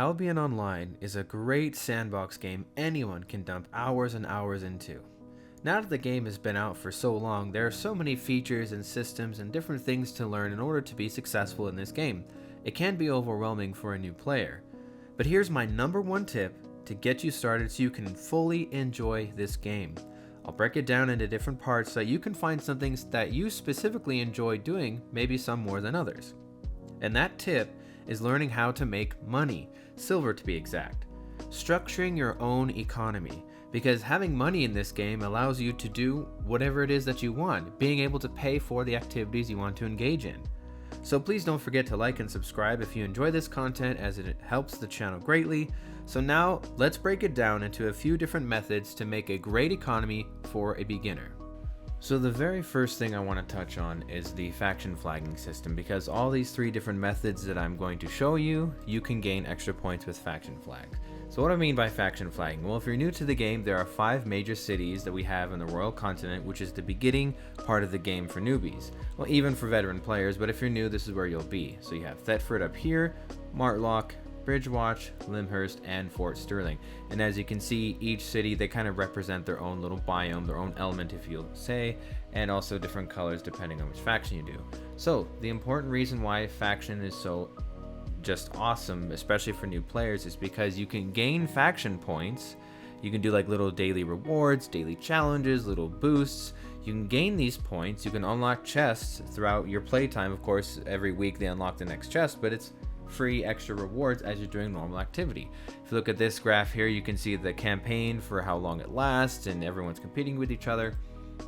Albion Online is a great sandbox game anyone can dump hours and hours into. Now that the game has been out for so long, there are so many features and systems and different things to learn in order to be successful in this game. It can be overwhelming for a new player. But here's my number one tip to get you started so you can fully enjoy this game. I'll break it down into different parts so that you can find some things that you specifically enjoy doing, maybe some more than others. And that tip is learning how to make money, silver to be exact. Structuring your own economy, because having money in this game allows you to do whatever it is that you want, being able to pay for the activities you want to engage in. So please don't forget to like and subscribe if you enjoy this content, as it helps the channel greatly. So now let's break it down into a few different methods to make a great economy for a beginner. So the very first thing I want to touch on is the faction flagging system, because all these three different methods that I'm going to show you, you can gain extra points with faction flags. So what do I mean by faction flagging? Well, if you're new to the game, there are 5 major cities that we have in the Royal Continent, which is the beginning part of the game for newbies. Well, even for veteran players, but if you're new, this is where you'll be. So you have Thetford up here, Martlock, Bridgewatch, Lyndhurst, and Fort Sterling. And as you can see, each city, they kind of represent their own little biome, their own element if you'll say, and also different colors depending on which faction you do. So the important reason why faction is so just awesome, especially for new players, is because you can gain faction points. You can do like little daily rewards, daily challenges, little boosts. You can gain these points. You can unlock chests throughout your playtime. Of course, every week they unlock the next chest, but it's free extra rewards as you're doing normal activity. If you look at this graph here, you can see the campaign for how long it lasts, and everyone's competing with each other.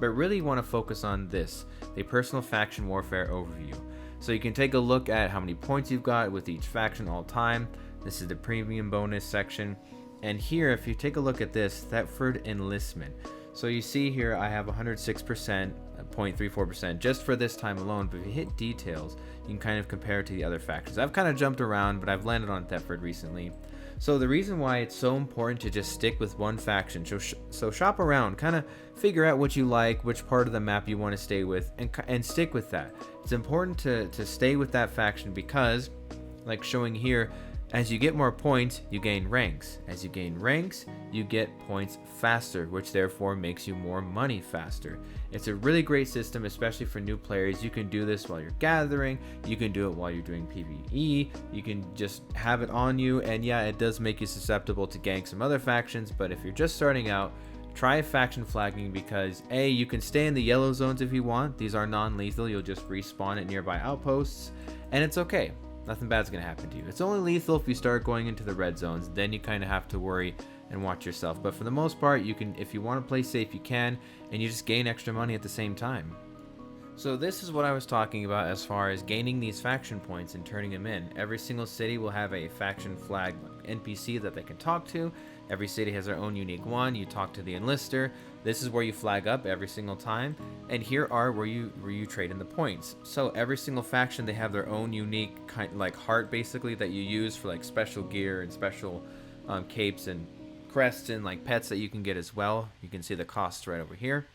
But really want to focus on this, the personal faction warfare overview. So you can take a look at how many points you've got with each faction all time. This is the premium bonus section. And here, if you take a look at this, Thetford enlistment. So you see here I have 106%, 0.34% just for this time alone, but if you hit details, you can kind of compare it to the other factions. I've kind of jumped around, but I've landed on Thetford recently. So the reason why it's so important to just stick with one faction, so shop around, kind of figure out what you like, which part of the map you want to stay with, and stick with that. It's important to stay with that faction because, like showing here, as you get more points, you gain ranks. As you gain ranks, you get points faster, which therefore makes you more money faster. It's a really great system, especially for new players. You can do this while you're gathering, you can do it while you're doing PvE, you can just have it on you, and yeah, it does make you susceptible to gank some other factions, but if you're just starting out, try faction flagging because A, you can stay in the yellow zones if you want. These are non-lethal, you'll just respawn at nearby outposts, and it's okay. Nothing bad's gonna happen to you. It's only lethal if you start going into the red zones, then you kind of have to worry and watch yourself. But for the most part, you can, if you want to play safe, you can, and you just gain extra money at the same time. So this is what I was talking about as far as gaining these faction points and turning them in. Every single city will have a faction flag NPC that they can talk to. Every city has their own unique one. You talk to the enlister. This is where you flag up every single time. And here are where you trade in the points. So every single faction, they have their own unique kind, like heart basically, that you use for like special gear and special capes and crests and like pets that you can get as well. You can see the costs right over here.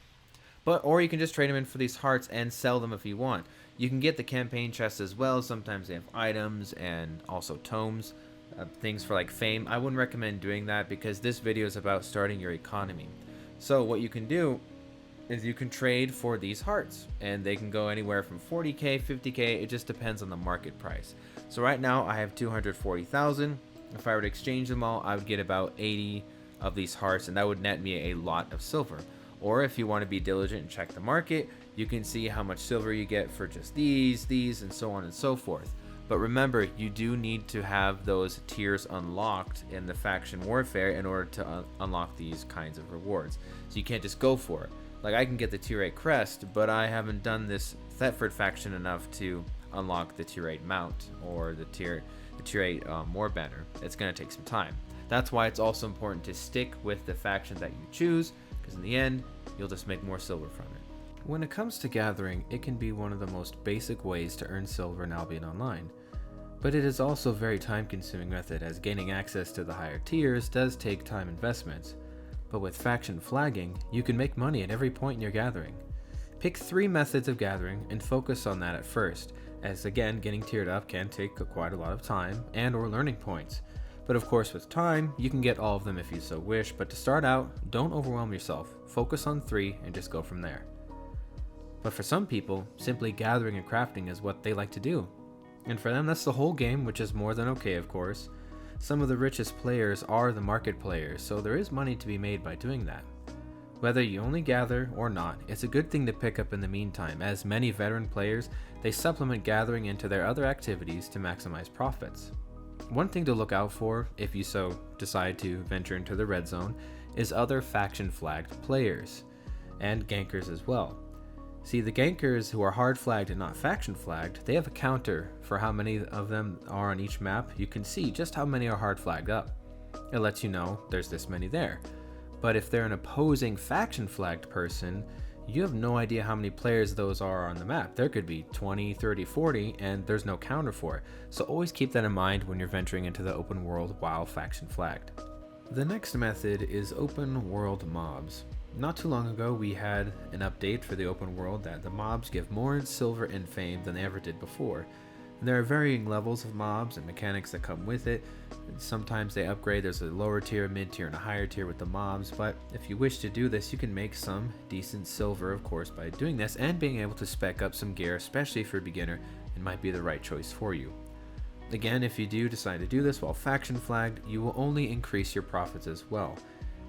Or you can just trade them in for these hearts and sell them if you want. You can get the campaign chests as well. Sometimes they have items and also tomes, things for like fame. I wouldn't recommend doing that because this video is about starting your economy. So what you can do is you can trade for these hearts, and they can go anywhere from 40k, 50k. It just depends on the market price. So right now I have 240,000. If I were to exchange them all, I would get about 80 of these hearts, and that would net me a lot of silver. Or if you want to be diligent and check the market, you can see how much silver you get for just these, and so on and so forth. But remember, you do need to have those tiers unlocked in the faction warfare in order to unlock these kinds of rewards. So you can't just go for it. Like I can get the tier 8 crest, but I haven't done this Thetford faction enough to unlock the tier 8 mount or the tier 8 war banner. It's going to take some time. That's why it's also important to stick with the faction that you choose, because in the end, you'll just make more silver from it. When it comes to gathering, it can be one of the most basic ways to earn silver in Albion Online. But it is also a very time-consuming method, as gaining access to the higher tiers does take time investments. But with faction flagging, you can make money at every point in your gathering. Pick 3 methods of gathering and focus on that at first, as again, getting tiered up can take quite a lot of time and or learning points. But of course with time, you can get all of them if you so wish, but to start out, don't overwhelm yourself. Focus on 3 and just go from there. But for some people, simply gathering and crafting is what they like to do. And for them, that's the whole game, which is more than okay, of course. Some of the richest players are the market players, so there is money to be made by doing that. Whether you only gather or not, it's a good thing to pick up in the meantime, as many veteran players, they supplement gathering into their other activities to maximize profits. One thing to look out for, if you so decide to venture into the red zone, is other faction flagged players, and gankers as well. See, the gankers who are hard flagged and not faction flagged, they have a counter for how many of them are on each map. You can see just how many are hard flagged up. It lets you know there's this many there. But if they're an opposing faction flagged person, you have no idea how many players those are on the map. There could be 20, 30, 40, and there's no counter for it. So always keep that in mind when you're venturing into the open world while faction flagged. The next method is open world mobs. Not too long ago, we had an update for the open world that the mobs give more silver and fame than they ever did before. And there are varying levels of mobs and mechanics that come with it. Sometimes they upgrade, there's a lower tier, mid tier, and a higher tier with the mobs, but if you wish to do this, you can make some decent silver, of course, by doing this, and being able to spec up some gear, especially for a beginner, it might be the right choice for you. Again, if you do decide to do this while faction flagged, you will only increase your profits as well.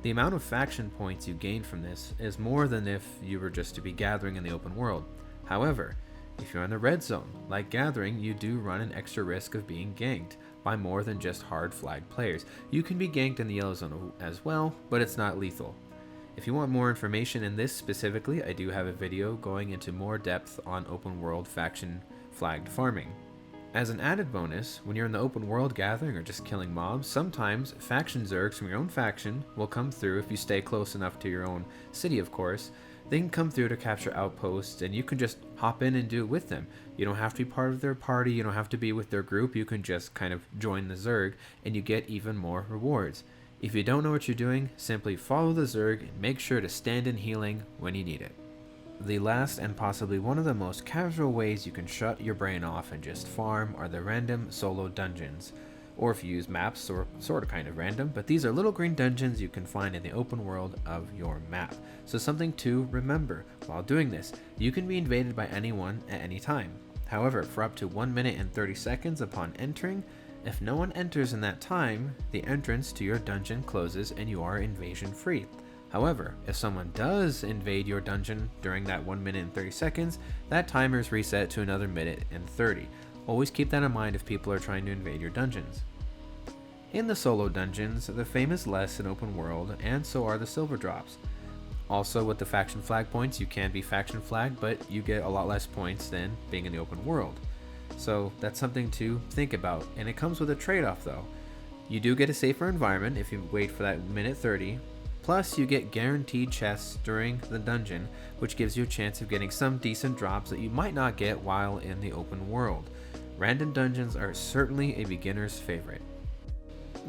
The amount of faction points you gain from this is more than if you were just to be gathering in the open world. However, if you're in the red zone, like gathering, you do run an extra risk of being ganked by more than just hard flagged players. You can be ganked in the yellow zone as well, but it's not lethal. If you want more information in this specifically, I do have a video going into more depth on open world faction flagged farming. As an added bonus, when you're in the open world gathering or just killing mobs, sometimes faction zergs from your own faction will come through if you stay close enough to your own city, of course. They can come through to capture outposts, and you can just hop in and do it with them. You don't have to be part of their party, you don't have to be with their group, you can just kind of join the zerg, and you get even more rewards. If you don't know what you're doing, simply follow the zerg and make sure to stand in healing when you need it. The last and possibly one of the most casual ways you can shut your brain off and just farm are the random solo dungeons. Or if you use maps, sort of kind of random, but these are little green dungeons you can find in the open world of your map. So something to remember while doing this, you can be invaded by anyone at any time. However, for up to 1 minute and 30 seconds upon entering, if no one enters in that time, the entrance to your dungeon closes and you are invasion free. However, if someone does invade your dungeon during that 1 minute and 30 seconds, that timer is reset to another minute and 30. Always keep that in mind if people are trying to invade your dungeons. In the solo dungeons, the fame is less in open world, and so are the silver drops. Also, with the faction flag points, you can be faction flagged, but you get a lot less points than being in the open world. So that's something to think about, and it comes with a trade-off though. You do get a safer environment if you wait for that minute 30, plus you get guaranteed chests during the dungeon, which gives you a chance of getting some decent drops that you might not get while in the open world. Random dungeons are certainly a beginner's favorite.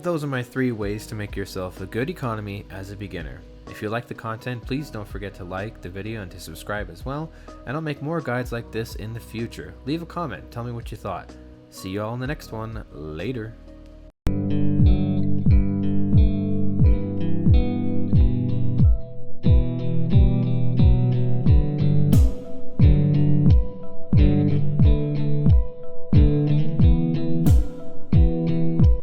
Those are my 3 ways to make yourself a good economy as a beginner. If you like the content, please don't forget to like the video and to subscribe as well, and I'll make more guides like this in the future. Leave a comment, tell me what you thought. See you all in the next one. Later.